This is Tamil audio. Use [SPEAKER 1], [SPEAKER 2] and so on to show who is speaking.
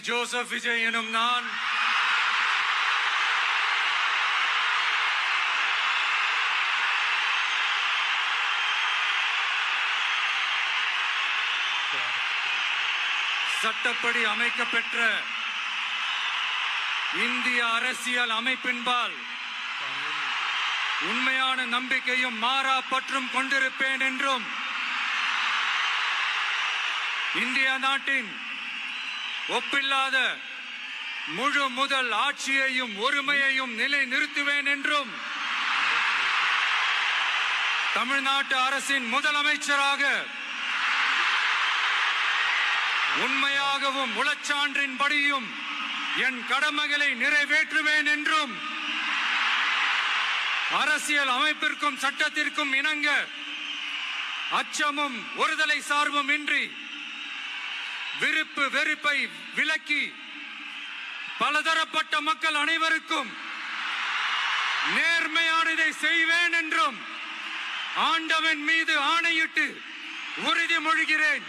[SPEAKER 1] ஜோசப் விஜய் எனும் நான் சட்டப்படி அமைக்கப்பெற்ற இந்திய அரசியல் அமைப்பின்பால் உண்மையான நம்பிக்கையும் மாறா பற்றும் கொண்டிருப்பேன் என்றும் இந்திய நாட்டின் ஒப்பில்லாத முழு முதல் ஆட்சியையும் ஒருமையையும் நிலை நிறுத்துவேன் என்றும் தமிழ்நாட்டு அரசின் முதலமைச்சராக உண்மையாகவும் உளச்சான்றின்படியும் என் கடமைகளை நிறைவேற்றுவேன் என்றும் அரசியல் அமைப்பிற்கும் சட்டத்திற்கும் இணங்க அச்சமும் ஒருதலை சார்பும் இன்றி விருப்பு வெறுப்பை விலக்கி பலதரப்பட்ட மக்கள் அனைவருக்கும் நேர்மையானதை செய்வேன் என்றும் ஆண்டவன் மீது ஆணையிட்டு உறுதிமொழிகிறேன்.